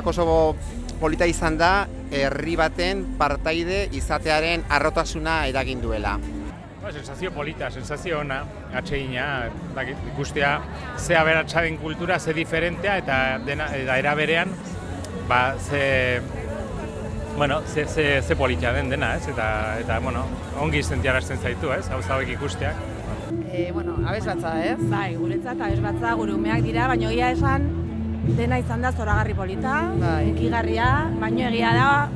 niretzako oso polita izan da, herri baten partaide izatearen harrotasuna eragin duela. Sensazio polita, sensazio ona, atsegina, ikustea ze aberatsa kultura, ze diferentea eta era berean, ze polita den dena, ez? Eta ongi sentiarazten zaitu, ez? Gauza hauek ikusteak. Abesbatza, ez? Bai, guretzat abesbatza gure umeak dira, baina egia esan dena izan da zoragarri polita, hunkigarria, baina egia da.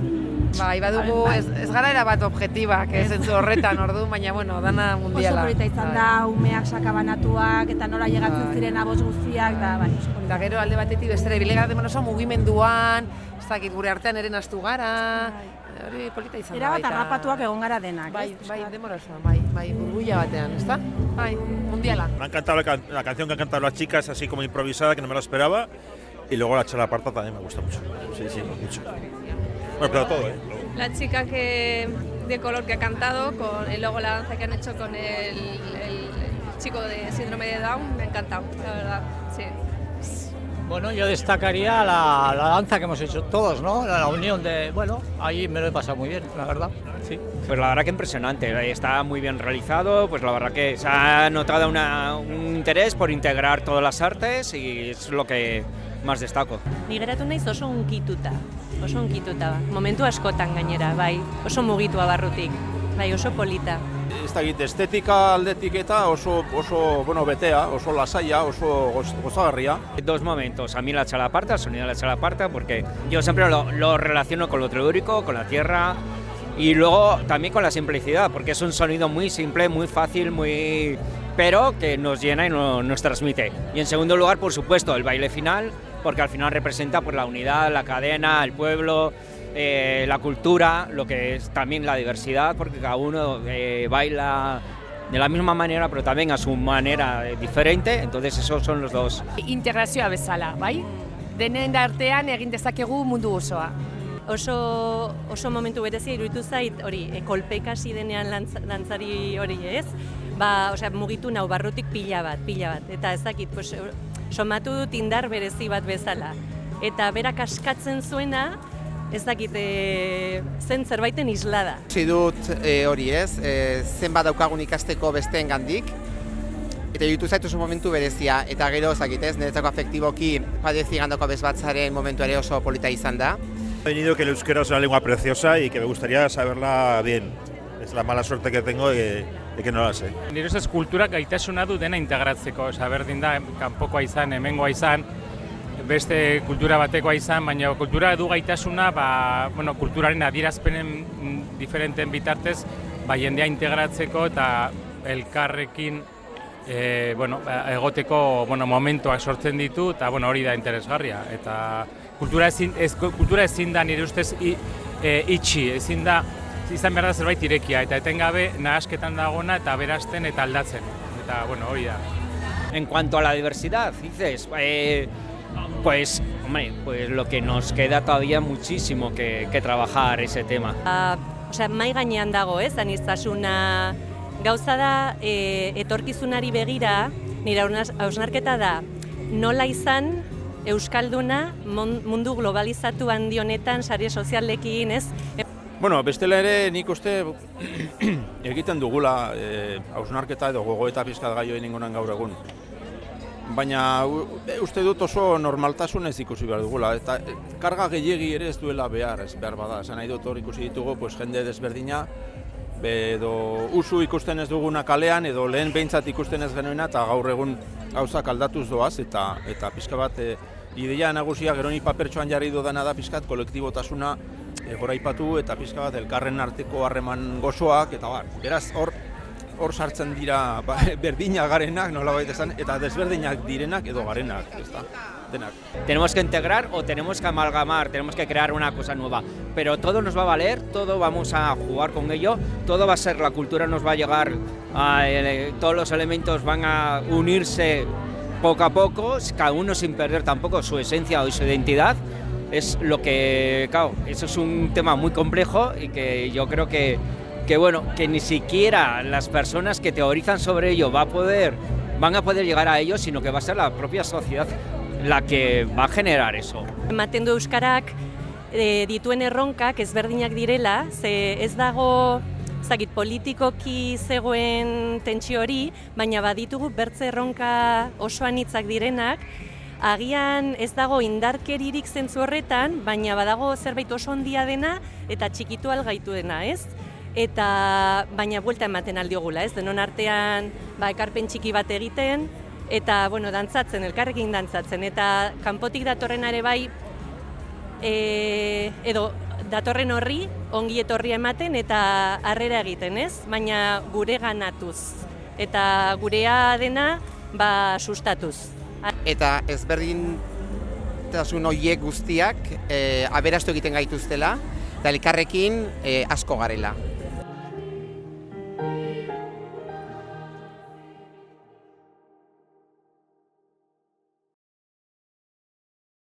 Bai, badugu, ez gara erabat objektibak, zentzu horretan ordu, baina, dana mundiala. Oso polita izan da, umeak sakabanatuak, eta nola llegatzen ziren abos guztiak, da, bai, oso polita. Eta gero alde batetik bestera, bilegatzen oso mugimenduan, ez dakit gure artean eren astu gara, hori polita izan da. Erabat harrapatuak egon gara denak. Bai, demora oso, bai, burbuila batean, ez da? Bai, mundiala. Me ha encantado la canción que han cantado las chicas, así como improvisada, que no me la esperaba, y luego la charla aparta también me gusta mucho. Sí, mucho. Bueno, pero todo, La chica de color que ha cantado, y luego la danza que han hecho con el chico de síndrome de Down, me ha encantado, la verdad, sí. Bueno, yo destacaría la danza que hemos hecho todos, ¿no? La unión de, ahí me lo he pasado muy bien, la verdad, sí. Pues la verdad que impresionante, está muy bien realizado, pues la verdad que se ha notado un interés por integrar todas las artes y es lo que más destaco. Ni geratu naiz oso unkituta, momentu askotan gainera, bai, oso mugitua barrutik, bai, oso polita. Ez da estetika aldetik eta oso betea, oso lasaia, oso gozagarria. Dos momentos, a mí la chalaparta, el sonido de la chalaparta, porque yo siempre lo relaciono con lo telúrico, con la tierra y luego también con la simplicidad, porque es un sonido muy simple, muy fácil, pero que nos llena y nos transmite. Y en segundo lugar, por supuesto, el baile final, porque al final representa pues, la unidad, la cadena, el pueblo, la cultura, lo que es también la diversidad, porque cada uno baila de la misma manera, pero también a su manera diferente, entonces esos son los dos. Integrazioa bezala, bai? Denen artean egin dezakegu mundu osoa. Oso momentu berezia iruditu zait, hori, kolpeka hasi denean lantzari hori, ez? Mugitu nau barrutik pila bat, eta ez dakit, somatu dut indar berezi bat bezala. Eta berak askatzen zuena, ez dakit, zen zerbaiten islada. Hasi dut hori ez, zenbat daukagun ikasteko besteen gandik, eta iruditu zait oso momentu berezia, eta gero, ez dakit ez, niretzako afektiboki padezi gandoko abesbatzaren momentu ere oso polita izan da. He venido que el euskera es una lengua preciosa y que me gustaría saberla bien. Es la mala suerte que tengo de que no la sé. Nire ustez kulturak gaitasuna du dena integratzeko, berdin da, kanpokoa izan, hemengoa izan, beste kultura batekoa izan, baina kultura du gaitasuna, kulturaren adierazpenen diferenten bitartez, jendea integratzeko eta elkarrekin egoteko momentuak sortzen ditu, eta hori da interesgarria. Eta kultura ezin da nire ustez itxi, ezin da izan behar da zerbait irekia, eta etengabe nahasketan dagona eta berazten eta aldatzen. Eta, hori da. En cuanto a la diversidad, dices, pues lo que nos queda todavía muchísimo que trabajar ese tema. Mai gainean dago, ez, aniztasuna gauza da, etorkizunari begira, nire hausnarketa da, nola izan euskalduna mundu globalizatu handi honetan, sare sozialekin, ez? Bestela ere nik uste egiten dugula hausnarketa edo gogoeta pizkat gai hori ningunan gaur egun. Baina uste dut oso normaltasunez ikusi behar dugula, eta karga gehiegi ere ez duela behar bada. Esan nahi dut hor ikusi ditugu jende desberdina, edo usu ikusten ez duguna kalean, edo lehen behintzat ikusten ez genuena, eta gaur egun gauzak aldatuz doaz, eta pizka bat ideia nagusia gero ni papertxoan jarri dudana da pizkat kolektibotasuna goraipatu eta pizka bat elkarren arteko harreman gozoak, eta beraz hor sartzen dira berdinak garenak, nolabait esan, eta desberdinak direnak edo garenak, ezta? Denak. Tenemos que integrar o tenemos que amalgamar, tenemos que crear una cosa nueva, pero todo nos va a valer, todo vamos a jugar con ello, todo va a ser, la cultura nos va a llegar, todos los elementos van a unirse poco a poco, cada uno sin perder tampoco su esencia o su identidad. Es lo que, claro, eso es un tema muy complejo y que yo creo que ni siquiera las personas que teorizan sobre ello van a poder llegar a ello, sino que va a ser la propia sociedad la que va a generar eso. Ematen du euskarak dituen erronkak ezberdinak direla, ze ez dago politikoki zegoen tentsio hori, baina baditugu bertze erronka oso anitzak direnak, agian ez dago indarkeririk zentzu horretan, baina badago zerbait oso handia dena eta txikitu algaitu dena, ez? Eta baina buelta ematen aldiogula, ez? Denon artean ekarpen txiki bat egiten, eta dantzatzen, elkarrekin dantzatzen, eta kanpotik datorrena ere bai, edo datorren horri ongi etorria ematen eta harrera egiten, ez? Baina gure ganatuz eta gurea dena sustatuz. Eta ezberdintasun horiek guztiak aberastu egiten gaituztela eta elkarrekin asko garela.